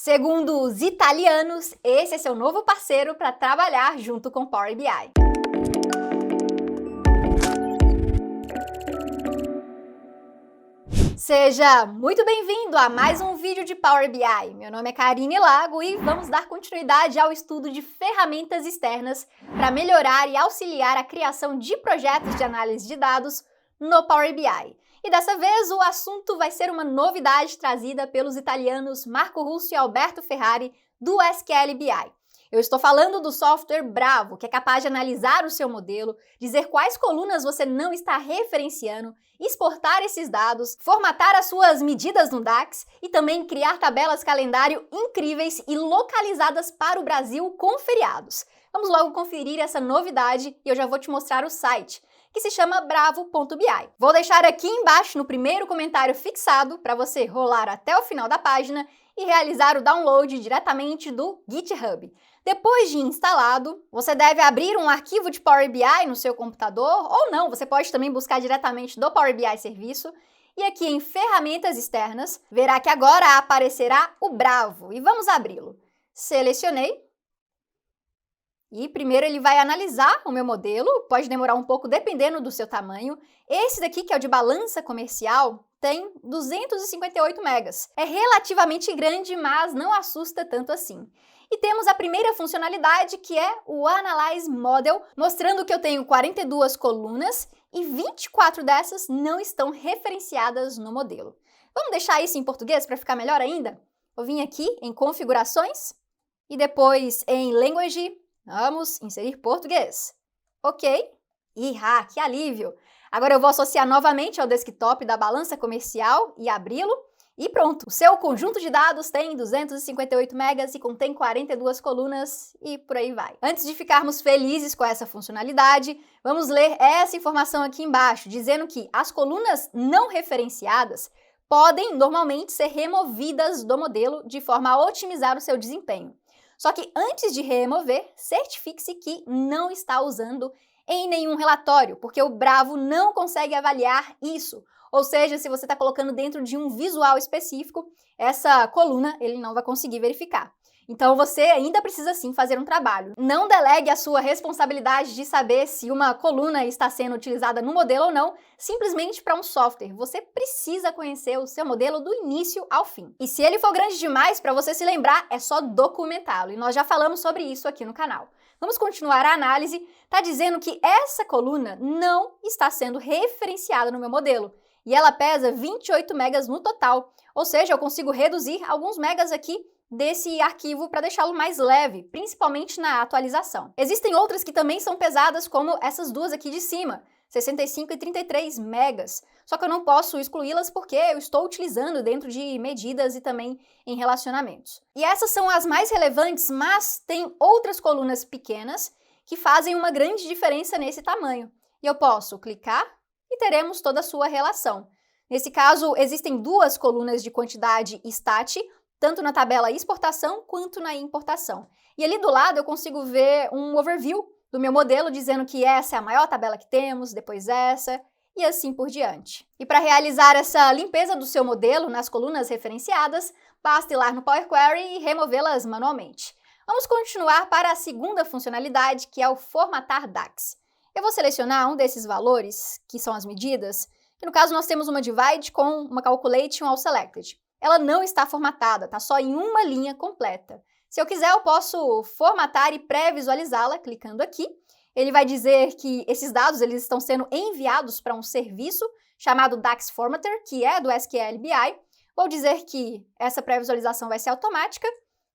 Segundo os italianos, esse é seu novo parceiro para trabalhar junto com Power BI. Seja muito bem-vindo a mais um vídeo de Power BI. Meu nome é Karine Lago e vamos dar continuidade ao estudo de ferramentas externas para melhorar e auxiliar a criação de projetos de análise de dados no Power BI. E dessa vez o assunto vai ser uma novidade trazida pelos italianos Marco Russo e Alberto Ferrari do SQL BI. Eu estou falando do software Bravo, que é capaz de analisar o seu modelo, dizer quais colunas você não está referenciando, exportar esses dados, formatar as suas medidas no DAX e também criar tabelas calendário incríveis e localizadas para o Brasil com feriados. Vamos logo conferir essa novidade e eu já vou te mostrar o site, que se chama bravo.bi. Vou deixar aqui embaixo no primeiro comentário fixado para você rolar até o final da página e realizar o download diretamente do GitHub. Depois de instalado, você deve abrir um arquivo de Power BI no seu computador, ou não, você pode também buscar diretamente do Power BI Serviço, e aqui em Ferramentas Externas, verá que agora aparecerá o Bravo, e vamos abri-lo. Selecionei. E primeiro ele vai analisar o meu modelo, pode demorar um pouco dependendo do seu tamanho. Esse daqui, que é o de balança comercial, tem 258 megas. É relativamente grande, mas não assusta tanto assim. E temos a primeira funcionalidade, que é o Analyze Model, mostrando que eu tenho 42 colunas e 24 dessas não estão referenciadas no modelo. Vamos deixar isso em português para ficar melhor ainda? Eu vim aqui em Configurações e depois em Language. Vamos inserir português. Ok. Que alívio! Agora eu vou associar novamente ao desktop da balança comercial e abri-lo. E pronto, o seu conjunto de dados tem 258 megas e contém 42 colunas e por aí vai. Antes de ficarmos felizes com essa funcionalidade, vamos ler essa informação aqui embaixo, dizendo que as colunas não referenciadas podem normalmente ser removidas do modelo de forma a otimizar o seu desempenho. Só que antes de remover, certifique-se que não está usando em nenhum relatório, porque o Bravo não consegue avaliar isso. Ou seja, se você está colocando dentro de um visual específico, essa coluna ele não vai conseguir verificar. Então você ainda precisa sim fazer um trabalho. Não delegue a sua responsabilidade de saber se uma coluna está sendo utilizada no modelo ou não, simplesmente para um software. Você precisa conhecer o seu modelo do início ao fim. E se ele for grande demais para você se lembrar, é só documentá-lo. E nós já falamos sobre isso aqui no canal. Vamos continuar a análise. Está dizendo que essa coluna não está sendo referenciada no meu modelo. E ela pesa 28 megas no total. Ou seja, eu consigo reduzir alguns megas aqui desse arquivo para deixá-lo mais leve, principalmente na atualização. Existem outras que também são pesadas, como essas duas aqui de cima, 65 e 33 megas. Só que eu não posso excluí-las porque eu estou utilizando dentro de medidas e também em relacionamentos. E essas são as mais relevantes, mas tem outras colunas pequenas que fazem uma grande diferença nesse tamanho. E eu posso clicar e teremos toda a sua relação. Nesse caso, existem duas colunas de quantidade stat, tanto na tabela exportação quanto na importação. E ali do lado eu consigo ver um overview do meu modelo, dizendo que essa é a maior tabela que temos, depois essa, e assim por diante. E para realizar essa limpeza do seu modelo nas colunas referenciadas, basta ir lá no Power Query e removê-las manualmente. Vamos continuar para a segunda funcionalidade, que é o Formatar DAX. Eu vou selecionar um desses valores, que são as medidas, e no caso nós temos uma divide com uma calculate e um all selected. Ela não está formatada, está só em uma linha completa. Se eu quiser, eu posso formatar e pré-visualizá-la clicando aqui. Ele vai dizer que esses dados eles estão sendo enviados para um serviço chamado DAX Formatter, que é do SQL BI. Vou dizer que essa pré-visualização vai ser automática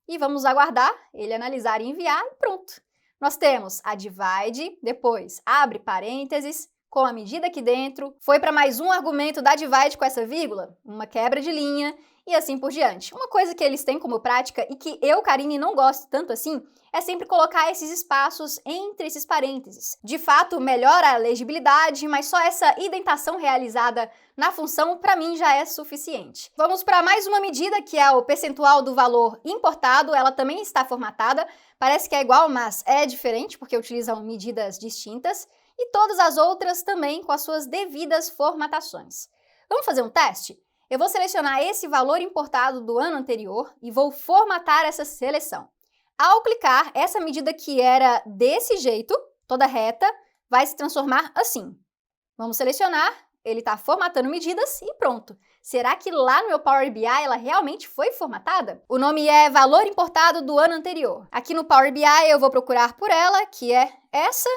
e vamos aguardar ele analisar e enviar e pronto. Nós temos a divide, depois abre parênteses, com a medida aqui dentro, foi para mais um argumento da divide com essa vírgula, uma quebra de linha e assim por diante. Uma coisa que eles têm como prática e que eu, Karine, não gosto tanto assim, é sempre colocar esses espaços entre esses parênteses. De fato, melhora a legibilidade, mas só essa indentação realizada na função, para mim, já é suficiente. Vamos para mais uma medida, que é o percentual do valor importado. Ela também está formatada, parece que é igual, mas é diferente, porque utilizam medidas distintas. E todas as outras também com as suas devidas formatações. Vamos fazer um teste? Eu vou selecionar esse valor importado do ano anterior e vou formatar essa seleção. Ao clicar, essa medida que era desse jeito, toda reta, vai se transformar assim. Vamos selecionar, ele está formatando medidas e pronto. Será que lá no meu Power BI ela realmente foi formatada? O nome é valor importado do ano anterior. Aqui no Power BI eu vou procurar por ela, que é essa,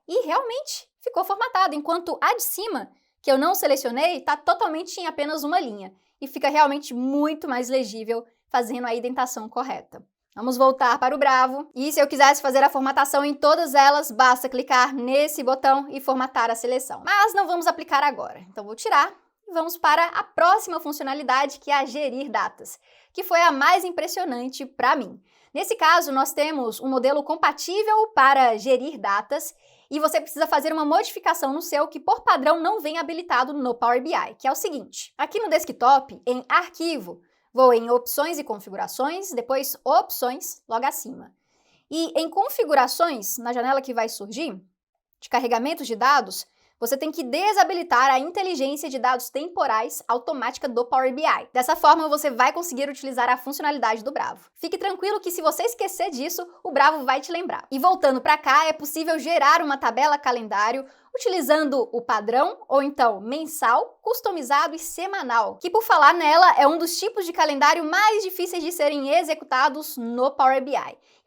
e realmente ficou formatada, enquanto a de cima, que eu não selecionei, está totalmente em apenas uma linha e fica realmente muito mais legível fazendo a indentação correta. Vamos voltar para o Bravo, e se eu quisesse fazer a formatação em todas elas, basta clicar nesse botão e formatar a seleção. Mas não vamos aplicar agora, então vou tirar e vamos para a próxima funcionalidade, que é a gerir datas, que foi a mais impressionante para mim. Nesse caso, nós temos um modelo compatível para gerir datas e você precisa fazer uma modificação no seu que, por padrão, não vem habilitado no Power BI, que é o seguinte. Aqui no desktop, em Arquivo, vou em Opções e Configurações, depois Opções, logo acima. E em Configurações, na janela que vai surgir, de carregamento de dados, você tem que desabilitar a inteligência de dados temporais automática do Power BI. Dessa forma, você vai conseguir utilizar a funcionalidade do Bravo. Fique tranquilo que se você esquecer disso, o Bravo vai te lembrar. E voltando para cá, é possível gerar uma tabela calendário utilizando o padrão, ou então mensal, customizado e semanal, que por falar nela é um dos tipos de calendário mais difíceis de serem executados no Power BI.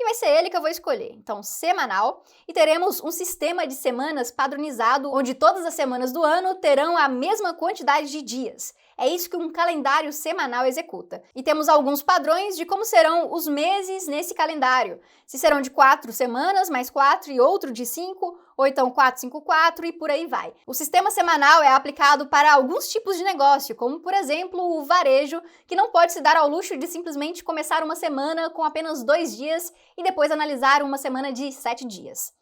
E vai ser ele que eu vou escolher. Então, semanal, e teremos um sistema de semanas padronizado, onde todas as semanas do ano terão a mesma quantidade de dias. É isso que um calendário semanal executa. E temos alguns padrões de como serão os meses nesse calendário. Se serão de 4 semanas, mais 4 e outro de 5, ou então 4, 5, 4 e por aí vai. O sistema semanal é aplicado para alguns tipos de negócio, como por exemplo o varejo, que não pode se dar ao luxo de simplesmente começar uma semana com apenas 2 dias e depois analisar uma semana de 7 dias.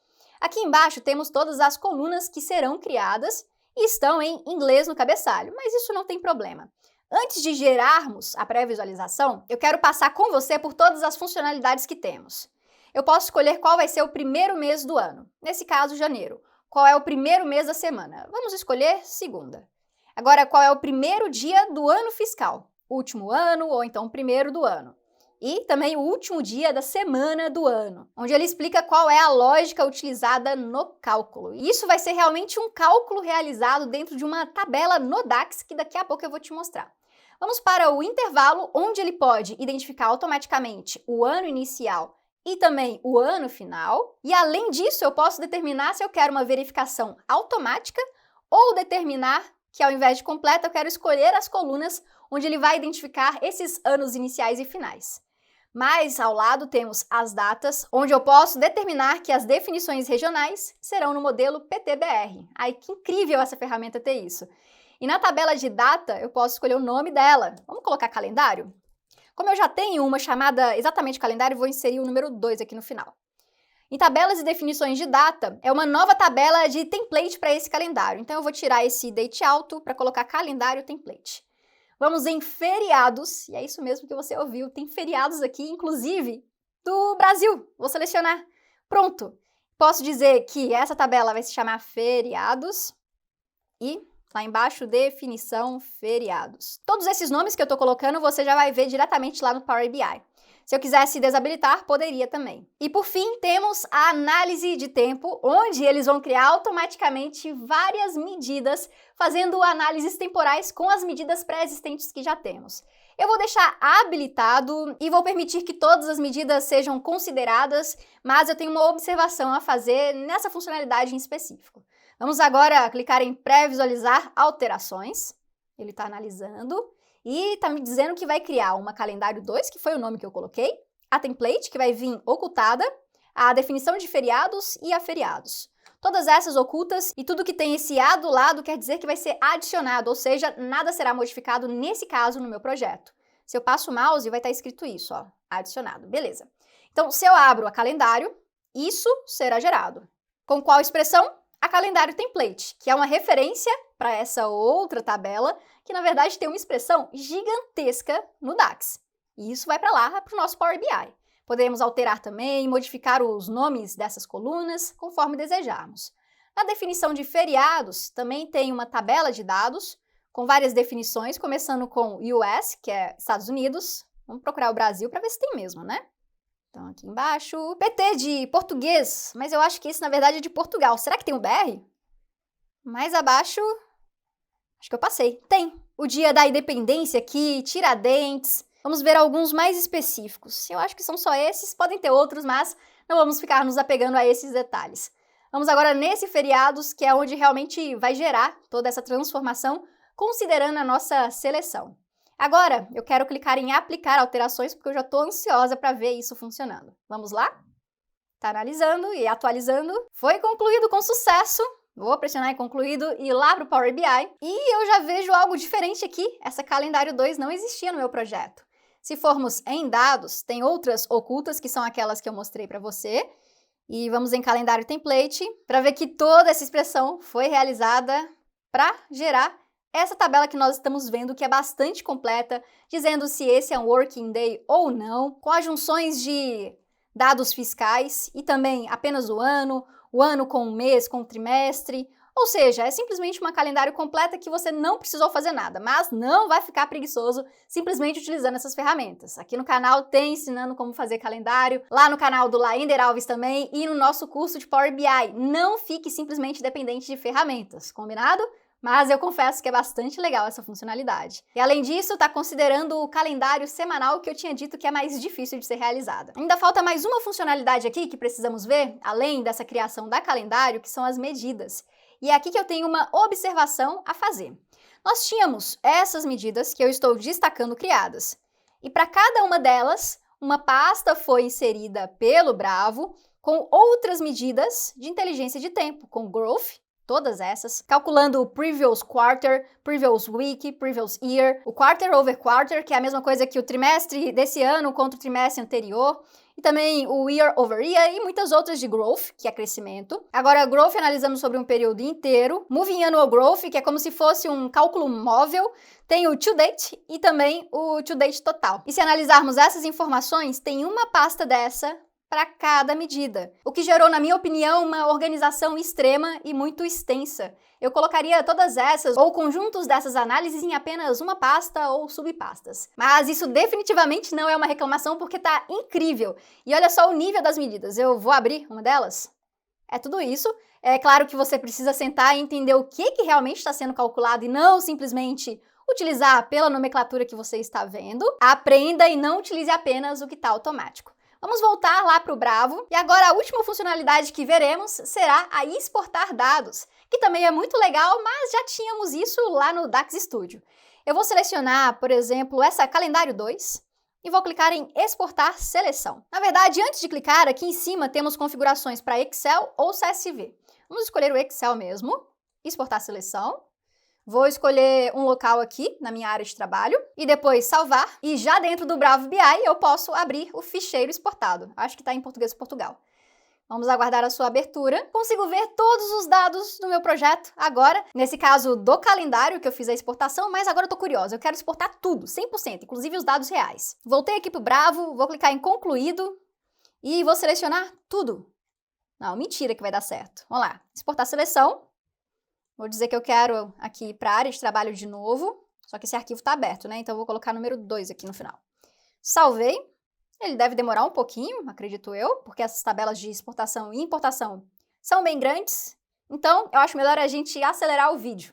Aqui embaixo temos todas as colunas que serão criadas e estão em inglês no cabeçalho, mas isso não tem problema. Antes de gerarmos a pré-visualização, eu quero passar com você por todas as funcionalidades que temos. Eu posso escolher qual vai ser o primeiro mês do ano, nesse caso, janeiro. Qual é o primeiro mês da semana? Vamos escolher segunda. Agora, qual é o primeiro dia do ano fiscal? Último ano ou então primeiro do ano. E também o último dia da semana do ano, onde ele explica qual é a lógica utilizada no cálculo. E isso vai ser realmente um cálculo realizado dentro de uma tabela no DAX, que daqui a pouco eu vou te mostrar. Vamos para o intervalo, onde ele pode identificar automaticamente o ano inicial e também o ano final. E além disso, eu posso determinar se eu quero uma verificação automática ou determinar que ao invés de completa, eu quero escolher as colunas onde ele vai identificar esses anos iniciais e finais. Mas ao lado temos as datas, onde eu posso determinar que as definições regionais serão no modelo PTBR. Ai, que incrível essa ferramenta ter isso! E na tabela de data, eu posso escolher o nome dela. Vamos colocar calendário? Como eu já tenho uma chamada exatamente calendário, vou inserir o número 2 aqui no final. Em tabelas e definições de data, é uma nova tabela de template para esse calendário. Então eu vou tirar esse date alto para colocar calendário template. Vamos em feriados, e é isso mesmo que você ouviu, tem feriados aqui, inclusive, do Brasil. Vou selecionar. Pronto. Posso dizer que essa tabela vai se chamar feriados e lá embaixo, definição feriados. Todos esses nomes que eu estou colocando, você já vai ver diretamente lá no Power BI. Se eu quisesse desabilitar, poderia também. E por fim, temos a análise de tempo, onde eles vão criar automaticamente várias medidas, fazendo análises temporais com as medidas pré-existentes que já temos. Eu vou deixar habilitado e vou permitir que todas as medidas sejam consideradas, mas eu tenho uma observação a fazer nessa funcionalidade em específico. Vamos agora clicar em pré-visualizar alterações. Ele está analisando. E está me dizendo que vai criar uma calendário 2, que foi o nome que eu coloquei, a template, que vai vir ocultada, a definição de feriados e a feriados. Todas essas ocultas e tudo que tem esse A do lado quer dizer que vai ser adicionado, ou seja, nada será modificado nesse caso no meu projeto. Se eu passo o mouse, vai estar escrito isso, ó, adicionado, beleza. Então, se eu abro a calendário, isso será gerado. Com qual expressão? A calendário template, que é uma referência para essa outra tabela, que na verdade tem uma expressão gigantesca no DAX. E isso vai para lá, para o nosso Power BI. Podemos alterar também, modificar os nomes dessas colunas, conforme desejarmos. Na definição de feriados, também tem uma tabela de dados, com várias definições, começando com US, que é Estados Unidos. Vamos procurar o Brasil para ver se tem mesmo, né? Então, aqui embaixo, PT de português, mas eu acho que esse, na verdade, é de Portugal. Será que tem o BR? Mais abaixo, acho que eu passei. Tem o Dia da Independência aqui, Tiradentes. Vamos ver alguns mais específicos. Eu acho que são só esses, podem ter outros, mas não vamos ficar nos apegando a esses detalhes. Vamos agora nesse feriados, que é onde realmente vai gerar toda essa transformação, considerando a nossa seleção. Agora, eu quero clicar em aplicar alterações, porque eu já estou ansiosa para ver isso funcionando. Vamos lá? Está analisando e atualizando. Foi concluído com sucesso. Vou pressionar em concluído e ir lá para o Power BI. E eu já vejo algo diferente aqui. Essa calendário 2 não existia no meu projeto. Se formos em dados, tem outras ocultas, que são aquelas que eu mostrei para você. E vamos em calendário template, para ver que toda essa expressão foi realizada para gerar essa tabela que nós estamos vendo, que é bastante completa, dizendo se esse é um working day ou não, com as junções de dados fiscais e também apenas o ano com um mês, com um trimestre. Ou seja, é simplesmente uma calendário completa que você não precisou fazer nada, mas não vai ficar preguiçoso simplesmente utilizando essas ferramentas. Aqui no canal tem ensinando como fazer calendário, lá no canal do Laender Alves também e no nosso curso de Power BI. Não fique simplesmente dependente de ferramentas, combinado? Mas eu confesso que é bastante legal essa funcionalidade. E além disso, está considerando o calendário semanal que eu tinha dito que é mais difícil de ser realizada. Ainda falta mais uma funcionalidade aqui que precisamos ver, além dessa criação da calendário, que são as medidas. E é aqui que eu tenho uma observação a fazer. Nós tínhamos essas medidas que eu estou destacando criadas. E para cada uma delas, uma pasta foi inserida pelo Bravo com outras medidas de inteligência de tempo, com Growth, todas essas, calculando o Previous Quarter, Previous Week, Previous Year, o Quarter over Quarter, que é a mesma coisa que o trimestre desse ano contra o trimestre anterior, e também o Year over Year e muitas outras de Growth, que é crescimento. Agora, Growth analisamos sobre um período inteiro, Moving Annual Growth, que é como se fosse um cálculo móvel, tem o To Date e também o To Date total. E se analisarmos essas informações, tem uma pasta dessa para cada medida, o que gerou, na minha opinião, uma organização extrema e muito extensa. Eu colocaria todas essas ou conjuntos dessas análises em apenas uma pasta ou subpastas. Mas isso definitivamente não é uma reclamação porque tá incrível. E olha só o nível das medidas. Eu vou abrir uma delas. É tudo isso. É claro que você precisa sentar e entender o que realmente está sendo calculado e não simplesmente utilizar pela nomenclatura que você está vendo. Aprenda e não utilize apenas o que está automático. Vamos voltar lá para o Bravo, e agora a última funcionalidade que veremos será a exportar dados, que também é muito legal, mas já tínhamos isso lá no DAX Studio. Eu vou selecionar, por exemplo, essa calendário 2 e vou clicar em exportar seleção. Na verdade, antes de clicar, aqui em cima temos configurações para Excel ou CSV. Vamos escolher o Excel mesmo, exportar seleção. Vou escolher um local aqui na minha área de trabalho e depois salvar. E já dentro do Bravo BI eu posso abrir o ficheiro exportado. Acho que está em português de Portugal. Vamos aguardar a sua abertura. Consigo ver todos os dados do meu projeto agora. Nesse caso do calendário que eu fiz a exportação, mas agora eu estou curiosa. Eu quero exportar tudo, 100%, inclusive os dados reais. Voltei aqui para o Bravo, vou clicar em concluído e vou selecionar tudo. Não, mentira que vai dar certo. Vamos lá, exportar seleção. Vou dizer que eu quero aqui para a área de trabalho de novo, só que esse arquivo está aberto, né? Então eu vou colocar número 2 aqui no final. Salvei. Ele deve demorar um pouquinho, acredito eu, porque essas tabelas de exportação e importação são bem grandes. Então, eu acho melhor a gente acelerar o vídeo.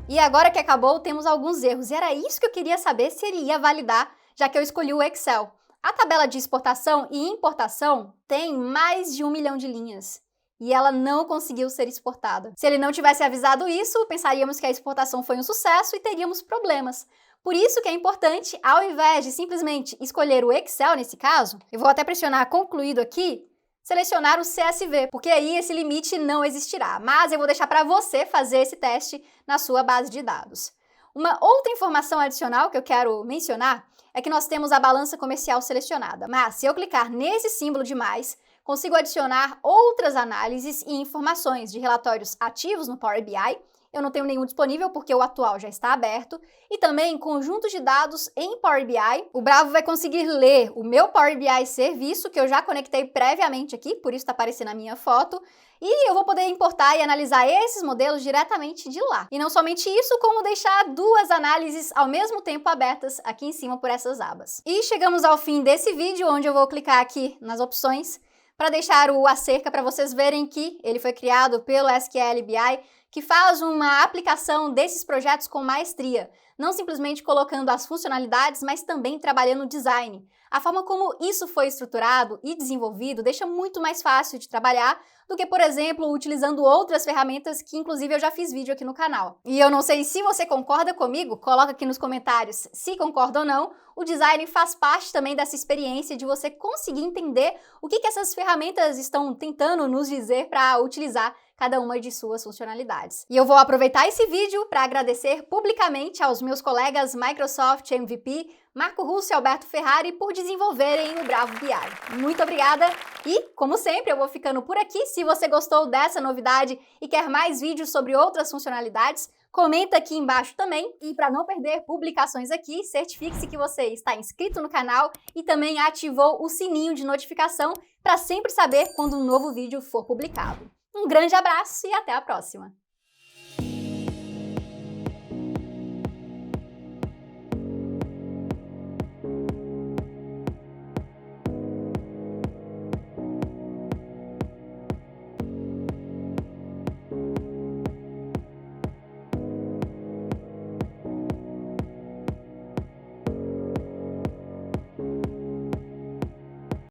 E agora que acabou, temos alguns erros. E era isso que eu queria saber se ele ia validar, já que eu escolhi o Excel. A tabela de exportação e importação tem mais de 1 milhão de linhas. E ela não conseguiu ser exportada. Se ele não tivesse avisado isso, pensaríamos que a exportação foi um sucesso e teríamos problemas. Por isso que é importante, ao invés de simplesmente escolher o Excel nesse caso, eu vou até pressionar concluído aqui, selecionar o CSV, porque aí esse limite não existirá. Mas eu vou deixar para você fazer esse teste na sua base de dados. Uma outra informação adicional que eu quero mencionar é que nós temos a balança comercial selecionada. Mas se eu clicar nesse símbolo de mais, consigo adicionar outras análises e informações de relatórios ativos no Power BI eu não tenho nenhum disponível porque o atual já está aberto, e também conjuntos de dados em Power BI. O Bravo vai conseguir ler o meu Power BI serviço, que eu já conectei previamente aqui, por isso está aparecendo a minha foto, e eu vou poder importar e analisar esses modelos diretamente de lá. E não somente isso, como deixar duas análises ao mesmo tempo abertas aqui em cima por essas abas. E chegamos ao fim desse vídeo, onde eu vou clicar aqui nas opções para deixar o acerca para vocês verem que ele foi criado pelo SQL BI, que faz uma aplicação desses projetos com maestria, não simplesmente colocando as funcionalidades, mas também trabalhando o design. A forma como isso foi estruturado e desenvolvido deixa muito mais fácil de trabalhar do que, por exemplo, utilizando outras ferramentas que, inclusive, eu já fiz vídeo aqui no canal. E eu não sei se você concorda comigo, coloca aqui nos comentários se concorda ou não. O design faz parte também dessa experiência de você conseguir entender o que essas ferramentas estão tentando nos dizer para utilizar cada uma de suas funcionalidades. E eu vou aproveitar esse vídeo para agradecer publicamente aos meus colegas Microsoft MVP, Marco Russo e Alberto Ferrari por desenvolverem o Bravo BI. Muito obrigada e, como sempre, eu vou ficando por aqui. Se você gostou dessa novidade e quer mais vídeos sobre outras funcionalidades, comenta aqui embaixo também. E para não perder publicações aqui, certifique-se que você está inscrito no canal e também ativou o sininho de notificação para sempre saber quando um novo vídeo for publicado. Um grande abraço e até a próxima!